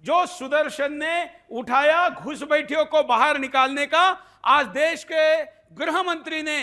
जो सुदर्शन ने उठाया घुसपैठियों को बाहर निकालने का, आज देश के गृह मंत्री ने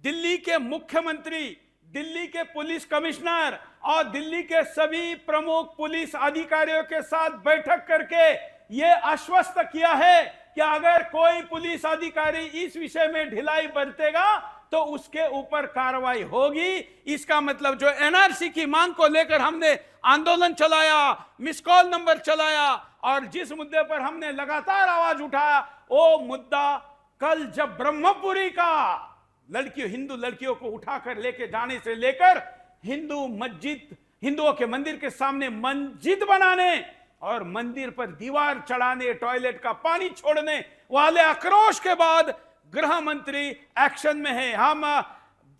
दिल्ली के मुख्यमंत्री, दिल्ली के पुलिस कमिश्नर और दिल्ली के सभी प्रमुख पुलिस अधिकारियों के साथ बैठक करके यह आश्वस्त किया है कि अगर कोई पुलिस अधिकारी इस विषय में ढिलाई बरतेगा तो उसके ऊपर कार्रवाई होगी। इसका मतलब जो एनआरसी की मांग को लेकर हमने आंदोलन चलाया, मिस कॉल नंबर चलाया और जिस मुद्दे पर हमने लगातार आवाज उठाया, वो मुद्दा कल जब ब्रह्मपुरी का लड़कियों, हिंदू लड़कियों को उठाकर लेके जाने से लेकर हिंदुओं के मंदिर के सामने मस्जिद बनाने और मंदिर पर दीवार चढ़ाने, टॉयलेट का पानी छोड़ने वाले आक्रोश के बाद गृह मंत्री एक्शन में है। हम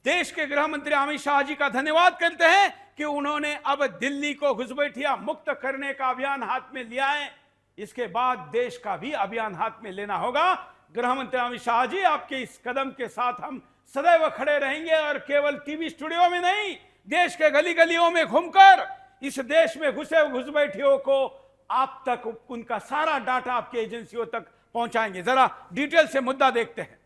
देश के गृह मंत्री अमित शाह जी का धन्यवाद करते हैं कि उन्होंने अब दिल्ली को घुसपैठिया मुक्त करने का अभियान हाथ में लिया है। इसके बाद देश का भी अभियान हाथ में लेना होगा। गृह मंत्री अमित शाह जी, आपके इस कदम के साथ हम सदैव खड़े रहेंगे और केवल टीवी स्टूडियो में नहीं, देश के गली गलियों में घूमकर इस देश में घुसे घुसपैठियों को आप तक उनका सारा डाटा आपकी एजेंसियों तक पहुंचाएंगे। जरा डिटेल से मुद्दा देखते हैं।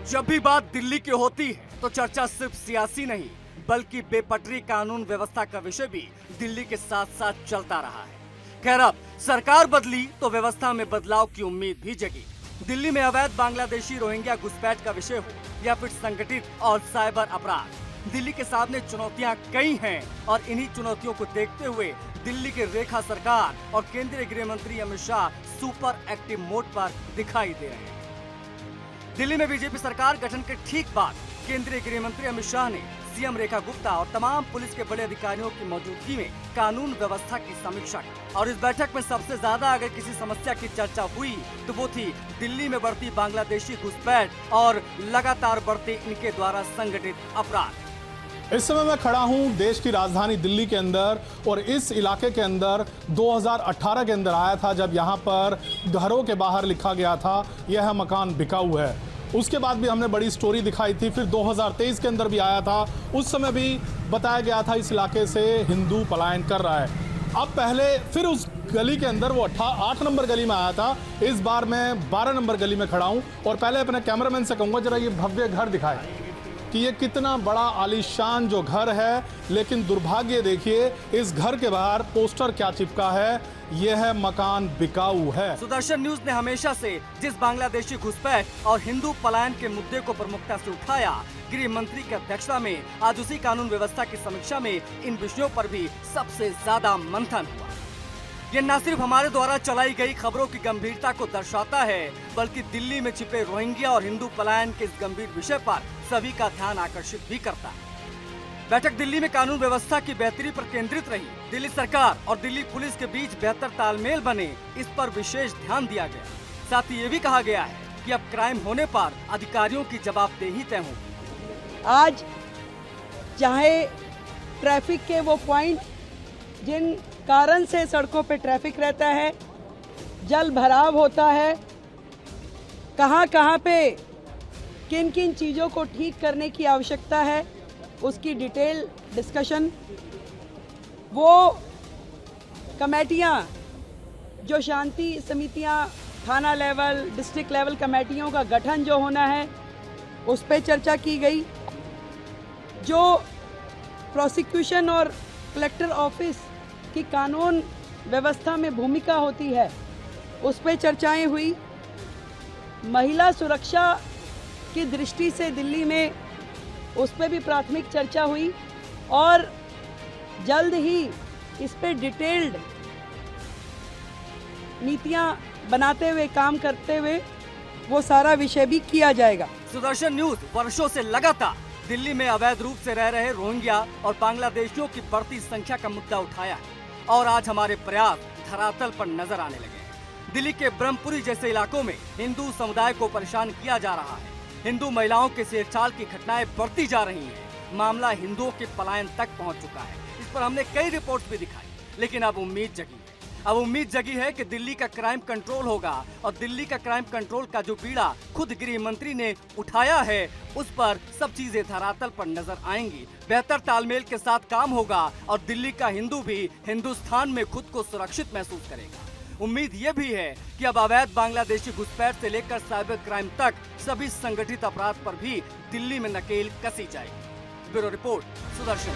जब भी बात दिल्ली की होती है तो चर्चा सिर्फ सियासी नहीं बल्कि बेपटरी कानून व्यवस्था का विषय भी दिल्ली के साथ साथ चलता रहा है। खैर, अब सरकार बदली तो व्यवस्था में बदलाव की उम्मीद भी जगी। दिल्ली में अवैध बांग्लादेशी रोहिंग्या घुसपैठ का विषय हो या फिर संगठित और साइबर अपराध, दिल्ली के सामने चुनौतियां कई हैं और इन्हीं चुनौतियों को देखते हुए दिल्ली की रेखा सरकार और केंद्रीय गृह मंत्री Amit Shah super active mode पर दिखाई दे रहे हैं। दिल्ली में बीजेपी सरकार गठन के ठीक बाद केंद्रीय गृह मंत्री अमित शाह ने सीएम रेखा गुप्ता और तमाम पुलिस के बड़े अधिकारियों की मौजूदगी में कानून व्यवस्था की समीक्षा की और इस बैठक में सबसे ज्यादा अगर किसी समस्या की चर्चा हुई तो वो थी दिल्ली में बढ़ती बांग्लादेशी घुसपैठ और लगातार बढ़ते इनके द्वारा संगठित अपराध। इस समय मैं खड़ा हूं देश की राजधानी दिल्ली के अंदर और इस इलाके के अंदर 2018 के अंदर आया था जब यहां पर घरों के बाहर लिखा गया था यह मकान बिकाऊ है। उसके बाद भी हमने बड़ी स्टोरी दिखाई थी। फिर 2023 के अंदर भी आया था, उस समय भी बताया गया था इस इलाके से हिंदू पलायन कर रहा है। अब पहले फिर उस गली के अंदर वो 8 नंबर गली में आया था, इस बार मैं 12 नंबर गली में खड़ा हूं और पहले अपने कैमरामैन से कहूँगा जरा ये भव्य घर दिखाए कि ये कितना बड़ा आलीशान जो घर है, लेकिन दुर्भाग्य देखिए इस घर के बाहर पोस्टर क्या चिपका है, यह है मकान बिकाऊ है। सुदर्शन न्यूज ने हमेशा से जिस बांग्लादेशी घुसपैठ और हिंदू पलायन के मुद्दे को प्रमुखता से उठाया, गृह मंत्री की अध्यक्षता में आज उसी कानून व्यवस्था की समीक्षा में इन विषयों पर भी सबसे ज्यादा मंथन हुआ। ये न सिर्फ हमारे द्वारा चलाई गई खबरों की गंभीरता को दर्शाता है बल्कि दिल्ली में छिपे रोहिंग्या और हिंदू पलायन के इस गंभीर विषय पर सभी का ध्यान आकर्षित भी करता है। बैठक दिल्ली में कानून व्यवस्था की बेहतरी पर केंद्रित रही। दिल्ली सरकार और दिल्ली पुलिस के बीच बेहतर तालमेल बने, इस पर विशेष ध्यान दिया गया। साथ ही ये भी कहा गया है कि अब क्राइम होने पर अधिकारियों की जवाबदेही तय होगी। आज चाहे ट्रैफिक के वो पॉइंट जिन कारण से सड़कों पे ट्रैफिक रहता है, जल भराव होता है, कहाँ कहाँ पे किन किन चीज़ों को ठीक करने की आवश्यकता है, उसकी डिटेल डिस्कशन, वो कमेटियाँ जो शांति समितियाँ थाना लेवल, डिस्ट्रिक्ट लेवल कमेटियों का गठन जो होना है उस पर चर्चा की गई। जो प्रोसिक्यूशन और कलेक्टर ऑफिस की कानून व्यवस्था में भूमिका होती है उस पर चर्चाएं हुई। महिला सुरक्षा की दृष्टि से दिल्ली में उस पर भी प्राथमिक चर्चा हुई और जल्द ही इस पर डिटेल्ड नीतियां बनाते हुए, काम करते हुए वो सारा विषय भी किया जाएगा। सुदर्शन न्यूज वर्षों से लगातार दिल्ली में अवैध रूप से रह रहे रोहिंग्या और बांग्लादेशियों की बढ़ती संख्या का मुद्दा उठाया है और आज हमारे प्रयास धरातल पर नजर आने लगे हैं। दिल्ली के ब्रह्मपुरी जैसे इलाकों में हिंदू समुदाय को परेशान किया जा रहा है। हिंदू महिलाओं के छेड़छाड़ की घटनाएं बढ़ती जा रही हैं। मामला हिंदुओं के पलायन तक पहुंच चुका है। इस पर हमने कई रिपोर्ट्स भी दिखाई, लेकिन अब उम्मीद जगी है। अब उम्मीद जगी है कि दिल्ली का क्राइम कंट्रोल होगा और दिल्ली का क्राइम कंट्रोल का जो बीड़ा खुद गृह मंत्री ने उठाया है उस पर सब चीजें धरातल पर नजर आएंगी। बेहतर तालमेल के साथ काम होगा और दिल्ली का हिंदू भी हिंदुस्तान में खुद को सुरक्षित महसूस करेगा। उम्मीद ये भी है कि अब अवैध बांग्लादेशी घुसपैठ से लेकर साइबर क्राइम तक सभी संगठित अपराध पर भी दिल्ली में नकेल कसी जाएगी। Bureau report, Sudarshan.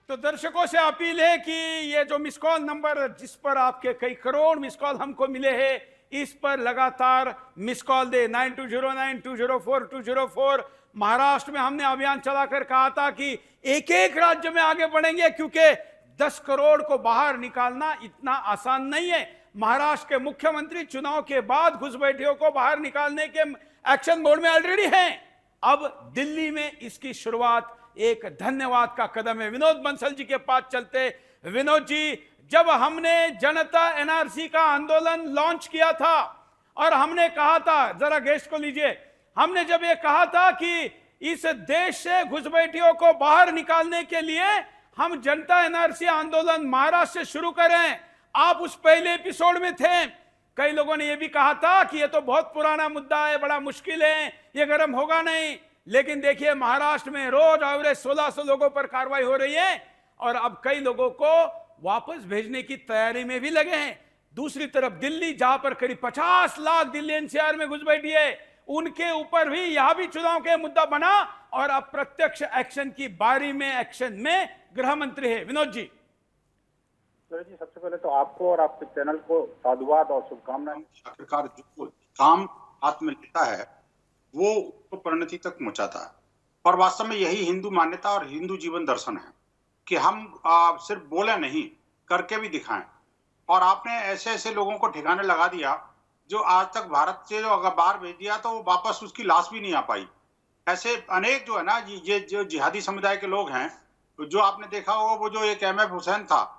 तो दर्शकों से अपील है कि ये जो मिस कॉल नंबर जिस पर आपके कई करोड़ मिस कॉल हमको मिले हैं, इस पर लगातार मिस कॉल दे। 9209204204। महाराष्ट्र में हमने अभियान चलाकर कहा था कि एक एक राज्य में आगे बढ़ेंगे, क्योंकि 10 करोड़ को बाहर निकालना इतना आसान नहीं है। महाराष्ट्र के मुख्यमंत्री चुनाव के बाद घुसपैठियों को बाहर निकालने के एक्शन मोड में ऑलरेडी हैं। अब दिल्ली में इसकी शुरुआत एक धन्यवाद का कदम है। विनोद बंसल जी के पास चलते। विनोद जी, जब हमने जनता एनआरसी का आंदोलन लॉन्च किया था और हमने कहा था, जरा गेस्ट को लीजिए, हमने जब ये कहा था कि इस देश से घुसपैठियों को बाहर निकालने के लिए हम जनता एनआरसी आंदोलन महाराष्ट्र से शुरू करें, आप उस पहले एपिसोड में थे। कई लोगों ने यह भी कहा था कि यह तो बहुत पुराना मुद्दा है, बड़ा मुश्किल है, यह गर्म होगा नहीं। लेकिन देखिए, महाराष्ट्र में रोज एवरेज 1600 लोगों पर कार्रवाई हो रही है और अब कई लोगों को वापस भेजने की तैयारी में भी लगे हैं। दूसरी तरफ दिल्ली, जहां पर करीब 50 लाख दिल्ली एनसीआर में घुसपैठी है, उनके ऊपर भी यहां भी चुनाव का मुद्दा बना और अब प्रत्यक्ष एक्शन की बारी में एक्शन में गृह मंत्री है। विनोद जी। सूरज जी, सबसे पहले तो आपको और आपके चैनल को साधुवाद और शुभकामनाएं। आखिरकार जो काम हाथ में लेता है वो तो परिणति तक पहुंचाता है और वास्तव में यही हिंदू मान्यता और हिंदू जीवन दर्शन है कि हम सिर्फ बोले नहीं, करके भी दिखाएं। और आपने ऐसे ऐसे लोगों को ठिकाने लगा दिया जो आज तक भारत से जो अगर बाहर भेज दिया तो वापस उसकी लाश भी नहीं आ पाई। ऐसे अनेक जो है ना, ये जो जिहादी समुदाय के लोग हैं, जो आपने देखा होगा, वो जो एक एमएफ हुसैन था,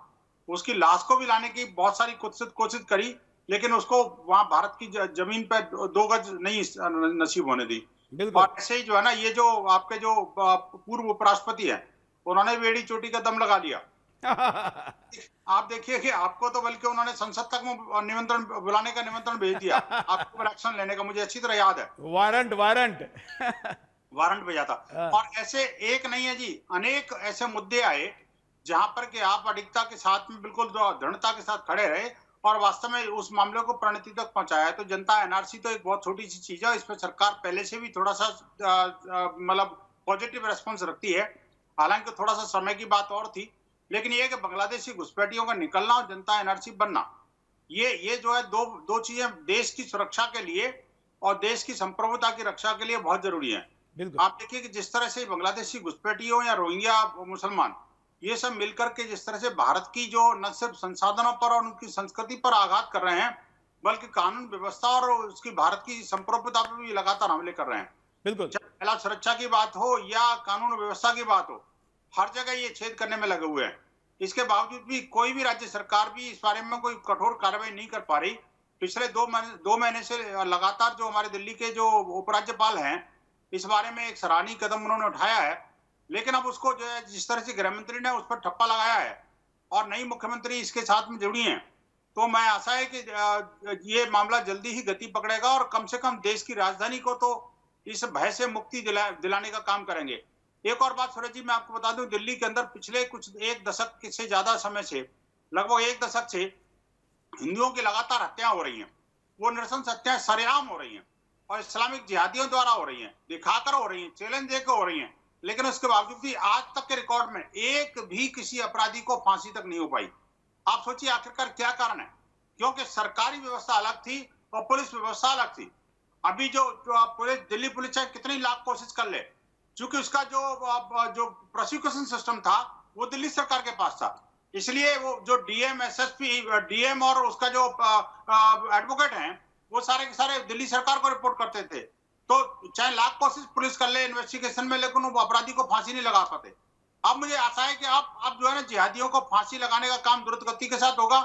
उसकी लाश को भी लाने की बहुत सारी कोशिश करी, लेकिन उसको वहां भारत की जमीन पर 2 गज नहीं नसीब होने दी। और ऐसे ही जो है ना, ये जो आपके जो पूर्व उपराष्ट्रपति हैं, उन्होंने भी एड़ी चोटी का दम लगा लिया। आप देखिए कि आपको तो बल्कि उन्होंने संसद तक में बुलाने का निमंत्रण भेज दिया आपके ऊपर एक्शन लेने का, मुझे अच्छी तरह याद है। वारंट भेजा था। और ऐसे एक नहीं है जी, अनेक ऐसे मुद्दे आए जहां पर कि आप अडिगता के साथ में बिल्कुल दृढ़ता के साथ खड़े रहे और वास्तव में उस मामले को परिणति तक पहुंचाया। तो जनता एनआरसी तो एक बहुत छोटी सी चीज है, इस पर सरकार पहले से भी थोड़ा सा मतलब पॉजिटिव रेस्पॉन्स रखती है। हालांकि थोड़ा सा समय की बात और थी, लेकिन ये कि बांग्लादेशी घुसपैठियों का निकलना और जनता एनआरसी बनना, ये जो है दो चीजें देश की सुरक्षा के लिए और देश की संप्रभुता की रक्षा के लिए बहुत जरूरी है। आप देखिए कि जिस तरह से बांग्लादेशी घुसपैठियों या रोहिंग्या मुसलमान, ये सब मिलकर के जिस तरह से भारत की जो न सिर्फ संसाधनों पर और उनकी संस्कृति पर आघात कर रहे हैं, बल्कि कानून व्यवस्था और उसकी भारत की संप्रभुता पर भी लगातार हमले कर रहे हैं। बिल्कुल, चाहे महिला सुरक्षा की बात हो या कानून व्यवस्था की बात हो, हर जगह ये छेद करने में लगे हुए हैं। इसके बावजूद भी कोई भी राज्य सरकार भी इस बारे में कोई कठोर कार्रवाई नहीं कर पा रही। पिछले 2 महीने से लगातार जो हमारे दिल्ली के जो उपराज्यपाल हैं, इस बारे में एक सराहनीय कदम उन्होंने उठाया है, लेकिन अब उसको जो है जिस तरह से गृह मंत्री ने उस पर ठप्पा लगाया है और नई मुख्यमंत्री इसके साथ में जुड़ी हैं, तो मैं आशा है कि ये मामला जल्दी ही गति पकड़ेगा और कम से कम देश की राजधानी को तो इस भय से मुक्ति दिलाने का काम करेंगे। एक और बात सूरज जी, मैं आपको बता दूं, दिल्ली के अंदर पिछले एक दशक से ज्यादा समय से, लगभग 1 दशक से हिंदुओं की लगातार हत्याएं हो रही हैं। वो नृशंस हत्याएं सरेआम हो रही हैं और इस्लामिक जिहादियों द्वारा हो रही हैं, दिखाकर हो रही हैं, चैलेंज देकर हो रही हैं। लेकिन उसके बावजूद भी आज तक के रिकॉर्ड में एक भी किसी अपराधी को फांसी तक नहीं हो पाई। आप सोचिए आखिरकार क्या कारण है? क्योंकि सरकारी व्यवस्था अलग थी और पुलिस व्यवस्था अलग थी। अभी जो पुलिस, दिल्ली पुलिस चाहे कितनी लाख कोशिश कर ले, चूंकि उसका जो प्रोसिक्यूशन सिस्टम था वो दिल्ली सरकार के पास था, इसलिए वो जो डीएम, एसएसपी, डीएम और उसका जो एडवोकेट हैं, वो सारे के सारे दिल्ली सरकार को रिपोर्ट करते थे। तो चाहे लाख कोशिश पुलिस कर ले इन्वेस्टिगेशन में, लेकिन वो अपराधी को फांसी नहीं लगा पाते। अब मुझे आशा है कि अब जो है ना, जिहादियों को फांसी लगाने का काम द्रुत गति के साथ होगा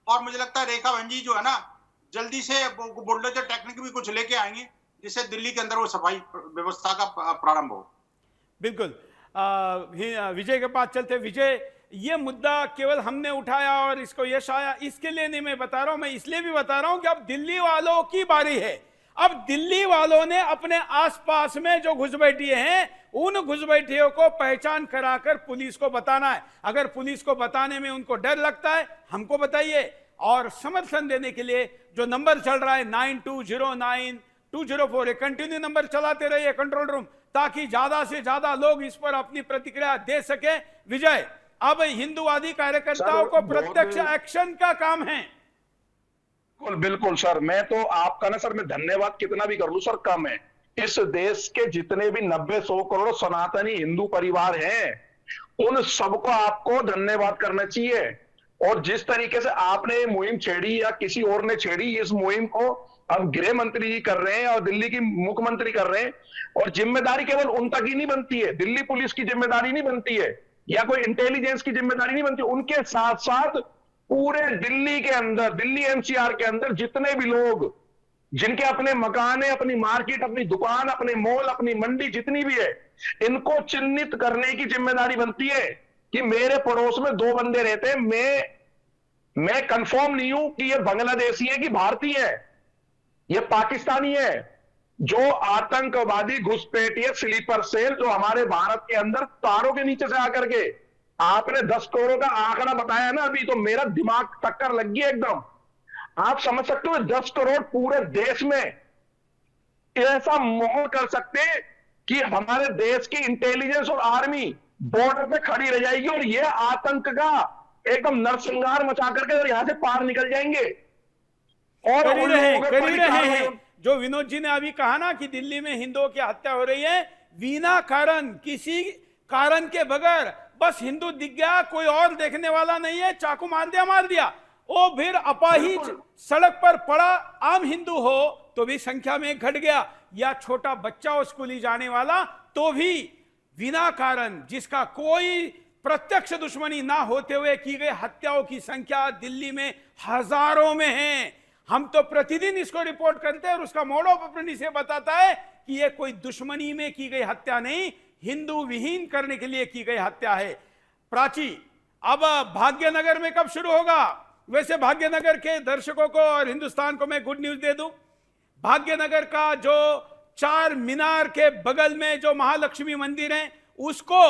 और मुझे लगता है रेखा भंजी जो है ना, जल्दी से बुलडोजर टेक्निक भी कुछ लेके आएंगे, जिससे दिल्ली के अंदर वो सफाई व्यवस्था का प्रारंभ हो। बिल्कुल। विजय के पास चलते। विजय, ये मुद्दा केवल हमने उठाया और इसको यश आया, इसके लिए नहीं मैं बता रहा हूं, मैं इसलिए भी बता रहा हूं कि अब दिल्ली वालों की बारी है। अब दिल्ली वालों ने अपने आसपास में जो घुसपैठिए हैं उन घुसपैठियों को पहचान कराकर पुलिस को बताना है। अगर पुलिस को बताने में उनको डर लगता है, हमको बताइए। और समर्थन देने के लिए जो नंबर चल रहा है 9209-204, कंटिन्यू नंबर चलाते रहिए कंट्रोल रूम, ताकि ज्यादा से ज्यादा लोग इस पर अपनी प्रतिक्रिया दे सके। विजय, अब हिंदूवादी कार्यकर्ताओं को प्रत्यक्ष एक्शन का काम है। बिल्कुल बिल्कुल सर, मैं तो आपका ना सर, मैं धन्यवाद कितना भी कर लूं सर कम है। इस देश के जितने भी 90-100 करोड़ सनातनी हिंदू परिवार हैं, उन सबको आपको धन्यवाद करना चाहिए। और जिस तरीके से आपने ये मुहिम छेड़ी या किसी और ने छेड़ी, इस मुहिम को अब गृह मंत्री जी कर रहे हैं और दिल्ली की मुख्यमंत्री कर रहे हैं। और जिम्मेदारी केवल उन तक ही नहीं बनती है, दिल्ली पुलिस की जिम्मेदारी नहीं बनती है या कोई इंटेलिजेंस की जिम्मेदारी नहीं बनती, उनके साथ साथ पूरे दिल्ली के अंदर, दिल्ली एनसीआर के अंदर जितने भी लोग जिनके अपने मकान है, अपनी मार्केट, अपनी दुकान, अपने मॉल, अपनी मंडी जितनी भी है, इनको चिन्हित करने की जिम्मेदारी बनती है कि मेरे पड़ोस में 2 बंदे रहते हैं, मैं कंफर्म नहीं हूं कि ये बांग्लादेशी है कि भारतीय है, ये पाकिस्तानी है। जो आतंकवादी घुसपैठिए स्लीपर सेल जो हमारे भारत के अंदर तारों के नीचे से आकर के, आपने 10 करोड़ का आंकड़ा बताया ना अभी, तो मेरा दिमाग टक्कर लग गया एकदम। आप समझ सकते हो 10 करोड़ पूरे देश में ऐसा माहौल कर सकते कि हमारे देश की इंटेलिजेंस और आर्मी बॉर्डर पे खड़ी रह जाएगी और ये आतंक का एकदम नरसंहार मचा करके और यहां से पार निकल जाएंगे। और कर ही उन रहे लोगों के कर ही रहे परिवार हैं। में- जो विनोद जी ने अभी कहा ना कि दिल्ली में हिंदुओं की हत्या हो रही है बिना कारण, किसी कारण के बगैर, बस हिंदू दिख गया, कोई और देखने वाला नहीं है, चाकू मार दिया। वो फिर अपाहिज सड़क पर पड़ा आम हिंदू हो तो भी संख्या में घट गया, या छोटा बच्चा हो स्कूली जाने वाला तो भी बिना कारण, जिसका कोई प्रत्यक्ष दुश्मनी ना होते हुए की गई हत्याओं की संख्या दिल्ली में हजारों में है। हम तो प्रतिदिन इसको रिपोर्ट करते हैं और उसका मोड ऑफ ऑपरेंडी से बताता है कि यह कोई दुश्मनी में की गई हत्या नहीं, हिंदू विहीन करने के लिए की गई हत्या है। प्राची, अब भाग्यनगर में कब शुरू होगा? वैसे भाग्यनगर के दर्शकों को और हिंदुस्तान को मैं गुड न्यूज दे दूं, भाग्यनगर का जो 4 मीनार के बगल में जो महालक्ष्मी मंदिर है, उसको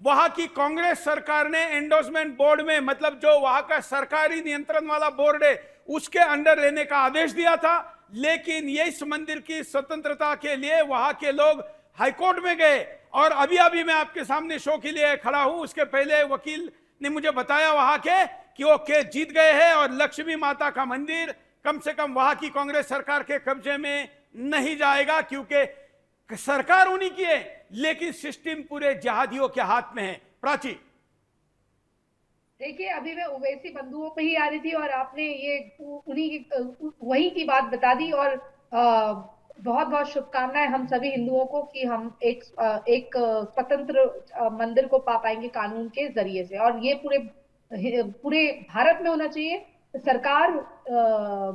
वहां की कांग्रेस सरकार ने एंडोर्समेंट बोर्ड में, मतलब जो वहां का सरकारी नियंत्रण वाला बोर्ड है, उसके अंडर लेने का आदेश दिया था। लेकिन ये इस मंदिर की स्वतंत्रता के लिए वहां के लोग हाईकोर्ट में गए और अभी अभी मैं आपके सामने शो के लिए खड़ा हूं, उसके पहले वकील ने मुझे बताया वहां के कि वो केस जीत गए हैं और लक्ष्मी माता का मंदिर कम से कम वहां की कांग्रेस सरकार के कब्जे में नहीं जाएगा, क्योंकि सरकार उन्हीं की है लेकिन सिस्टम पूरे जिहादियों के हाथ में है। प्राची, देखिए, अभी मैं ओवैसी बंधुओं पे ही आ रही थी और आपने ये उन्हीं की वही की बात बता दी। और बहुत बहुत शुभकामनाएं हम सभी हिंदुओं को कि हम एक स्वतंत्र मंदिर को पा पाएंगे कानून के जरिए से, और ये पूरे भारत में होना चाहिए। सरकार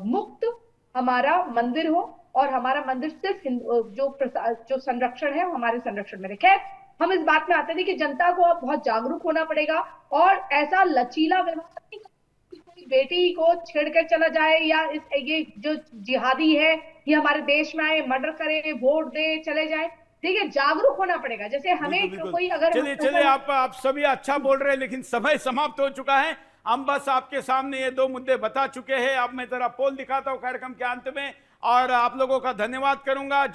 मुक्त हमारा मंदिर हो और हमारा मंदिर सिर्फ जो संरक्षण है वो हमारे संरक्षण में रहे। खैर, हम इस बात में आते थे कि जनता को अब बहुत जागरूक होना पड़ेगा और ऐसा लचीला व्यवस्था नहीं कि कोई बेटी को छेड़कर चला जाए या ये जो जिहादी है ये हमारे देश में आए, मर्डर करे, वोट दे, चले जाए। देखिए, जागरूक होना पड़ेगा। जैसे हमें कोई अगर चलिए आप सभी अच्छा बोल रहे हैं लेकिन समय समाप्त हो चुका है। हम बस आपके सामने ये 2 मुद्दे बता चुके हैं। अब मैं जरा पोल दिखाता हूं कार्यक्रम के अंत में और आप लोगों का धन्यवाद करूंगा।